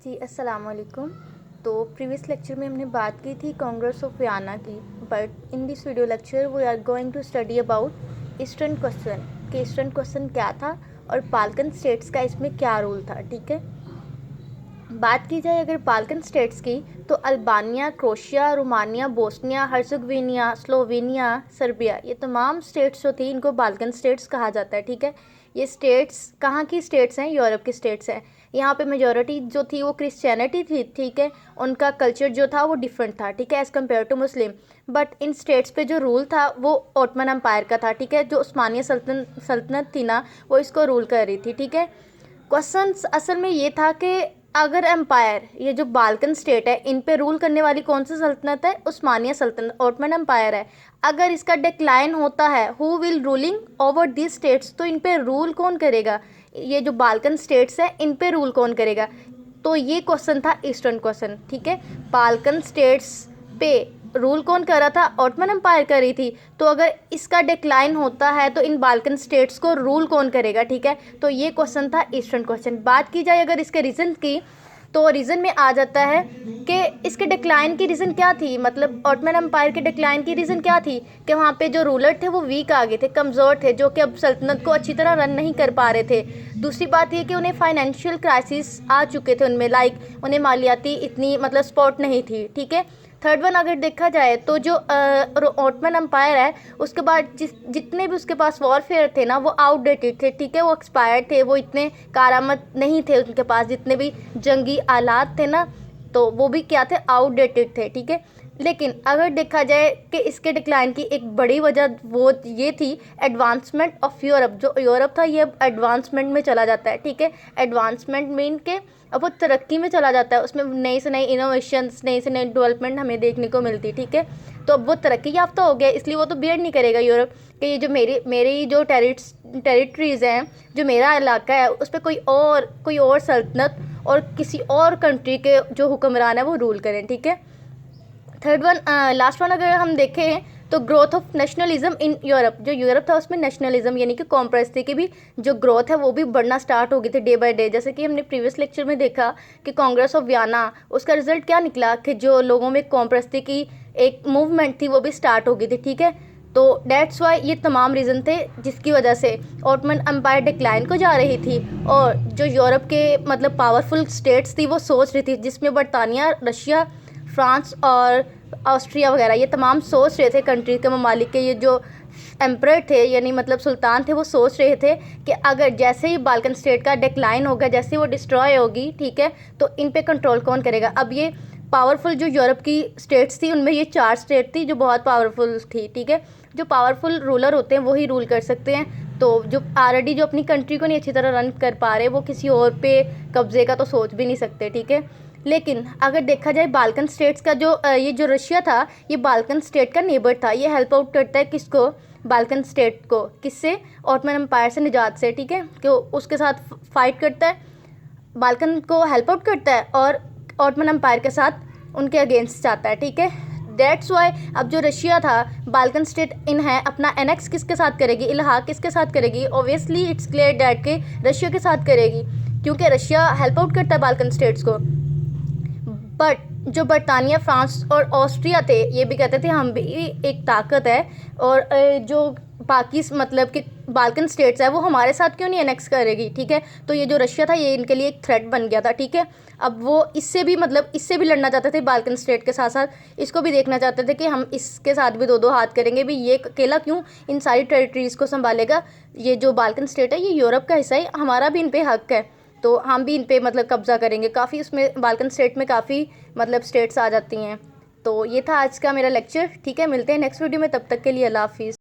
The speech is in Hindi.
जी अस्सलाम वालेकुम। तो प्रीवियस लेक्चर में हमने बात की थी कांग्रेस ऑफ वियना की, but in this video lecture we are going to study about eastern question कि ईस्टर्न क्वेश्चन क्या था और बाल्कन स्टेट्स का इसमें क्या रोल था। ठीक है, बात की जाए अगर बाल्कन स्टेट्स की तो Albania, Croatia, Romania, Bosnia, Herzegovina, Slovenia, Serbia, ये तमाम स्टेट्स जो थी इनको बाल्कन स्टेट्स कहा जाता है। ठीक है, ये स्टेट्स कहाँ की स्टेट्स हैं? यूरोप की स्टेट्स हैं। यहाँ पे मेजॉरिटी जो थी वो क्रिश्चियनिटी थी। ठीक है, उनका कल्चर जो था वो डिफरेंट था। ठीक है, as compare to Muslim. But in states पे जो रूल था वो ओटमन एम्पायर का था। ठीक है, जो उस्मानिया सल्तनत थी ना, वो इसको रूल कर रही थी। ठीक है, क्वेश्चन असल में ये था कि अगर एम्पायर, ये जो बाल्कन स्टेट है, इन पे रूल करने वाली कौन सी सल्तनत है? उस्मानिया सल्तनत, ओटमन एम्पायर है। अगर इसका डिक्लाइन होता है, who will ruling over this states, तो इन पे रूल कौन करेगा? ये जो बाल्कन स्टेट्स है इन पे रूल कौन करेगा? तो ये क्वेश्चन था ईस्टर्न क्वेश्चन। ठीक है, बाल्कन स्टेट्स पे रूल कौन कर रहा था? ऑटमन एम्पायर कर रही थी। तो अगर इसका डिक्लाइन होता है तो इन बाल्कन स्टेट्स को रूल कौन करेगा? ठीक है, तो ये क्वेश्चन था ईस्टर्न क्वेश्चन। बात की जाए अगर इसके रीज़न की, तो रीज़न में आ जाता है कि इसके डिक्लाइन की रीज़न क्या थी, मतलब ऑटमन एम्पायर के डिक्लाइन की रीज़न क्या थी कि वहाँ पे जो रूलर थे वो वीक आ गए थे, कमज़ोर थे, जो कि अब सल्तनत को अच्छी तरह रन नहीं कर पा रहे थे। दूसरी बात ये कि उन्हें फाइनेंशियल क्राइसिस आ चुके थे उनमें, लाइक उन्हें मालियाती इतनी मतलब सपोर्ट नहीं थी। ठीक है, थर्ड वन अगर देखा जाए तो जो ऑटमन एम्पायर है उसके बाद जितने भी उसके पास वॉरफेयर थे ना वो आउटडेटेड थे। ठीक है, वो एक्सपायर्ड थे, वो इतने कारआमद नहीं थे उनके पास। जितने भी जंगी आलात थे ना, तो वो भी क्या थे? आउटडेटेड थे। ठीक है, लेकिन अगर देखा जाए कि इसके डिक्लाइन की एक बड़ी वजह वो ये थी एडवांसमेंट ऑफ यूरोप। जो यूरोप था ये अब एडवांसमेंट में चला जाता है। ठीक है, एडवांसमेंट मीन के अब वो तरक्की में चला जाता है, उसमें नई से नई इनोवेशंस, नई से नई डेवलपमेंट हमें देखने को मिलती। ठीक है, तो अब वो तरक्की याफ्ता हो गया, इसलिए वो तो बियर नहीं करेगा यूरोप कि ये जो मेरी जो टेरिटरीज़ हैं, जो मेरा इलाका है, उस पर कोई और सल्तनत और किसी और कंट्री के जो हुक्मरान है वो रूल करें। ठीक है, थर्ड वन, लास्ट वन अगर हम देखें तो growth of nationalism in Europe. जो यूरोप था उसमें नेशनलिज्म यानी कि कॉम्प्रेसिटी की भी जो ग्रोथ है वो भी बढ़ना स्टार्ट हो गई थी डे बाय डे। जैसे कि हमने प्रीवियस लेक्चर में देखा कि कांग्रेस ऑफ वियना, उसका रिजल्ट क्या निकला कि जो लोगों में कॉम्प्रेसिटी की एक मूवमेंट थी वो भी स्टार्ट हो गई थी। ठीक है, तो डेट्स वाई ये तमाम रीज़न थे जिसकी वजह से ऑटमन एम्पायर डिक्लाइन को जा रही थी और जो यूरोप के मतलब पावरफुल स्टेट्स थी वो सोच रही थी, जिसमें बरतानिया, रशिया, फ्रांस और ऑस्ट्रिया वगैरह, ये तमाम सोच रहे थे, कंट्री के ममालिक के ये जो एम्परर थे यानी मतलब सुल्तान थे, वो सोच रहे थे कि अगर जैसे ही बाल्कन स्टेट का डिक्लाइन होगा, जैसे ही वो डिस्ट्रॉय होगी, ठीक है, तो इन पे कंट्रोल कौन करेगा? अब ये पावरफुल जो यूरोप की स्टेट्स थी उनमें ये 4 स्टेट थी जो बहुत पावरफुल थी। ठीक है, जो पावरफुल रूलर होते हैं वही रूल कर सकते हैं। तो जो ऑलरेडी जो अपनी कंट्री को नहीं अच्छी तरह रन कर पा रहे, वो किसी और पे कब्जे का तो सोच भी नहीं सकते। ठीक है, लेकिन अगर देखा जाए बाल्कन स्टेट्स का जो ये जो रशिया था, ये बाल्कन स्टेट का नेबर था। ये हेल्प आउट करता है किसको? बाल्कन स्टेट को। किससे? ऑटमन एम्पायर से निजात से। ठीक है, कि उसके साथ फाइट करता है, बाल्कन को हेल्प आउट करता है और ऑटमन एम्पायर के साथ उनके अगेंस्ट जाता है। ठीक है, डेट्स वाई अब जो रशिया था बाल्कन स्टेट इन है, अपना एनेक्स किसके साथ करेगी? इल्हाक किसके साथ करेगी? ऑब्वियसली इट्स क्लियर डैट के रशिया के साथ करेगी, क्योंकि रशिया हेल्प आउट करता है बाल्कन स्टेट्स को। बट जो बरतानिया, फ्रांस और ऑस्ट्रिया थे, ये भी कहते थे हम भी एक ताकत है और जो बाकी मतलब कि बाल्कन स्टेट्स है वो हमारे साथ क्यों नहीं एनेक्स करेगी। ठीक है, तो ये जो रशिया था ये इनके लिए एक थ्रेट बन गया था। ठीक है, अब वो इससे भी लड़ना चाहते थे बाल्कन स्टेट के साथ साथ, इसको भी देखना चाहते थे कि हम इसके साथ भी दो हाथ करेंगे भी, ये अकेला क्यों इन सारी टेरिटरीज़ को संभालेगा? ये जो बाल्कन स्टेट है ये यूरोप का हिस्सा है, हमारा भी इन पर हक है, तो हम भी इन पे मतलब कब्ज़ा करेंगे। काफ़ी उसमें बाल्कन स्टेट में काफ़ी मतलब स्टेट्स आ जाती हैं। तो ये था आज का मेरा लेक्चर। ठीक है, मिलते हैं नेक्स्ट वीडियो में, तब तक के लिए अल्लाह हाफिज़।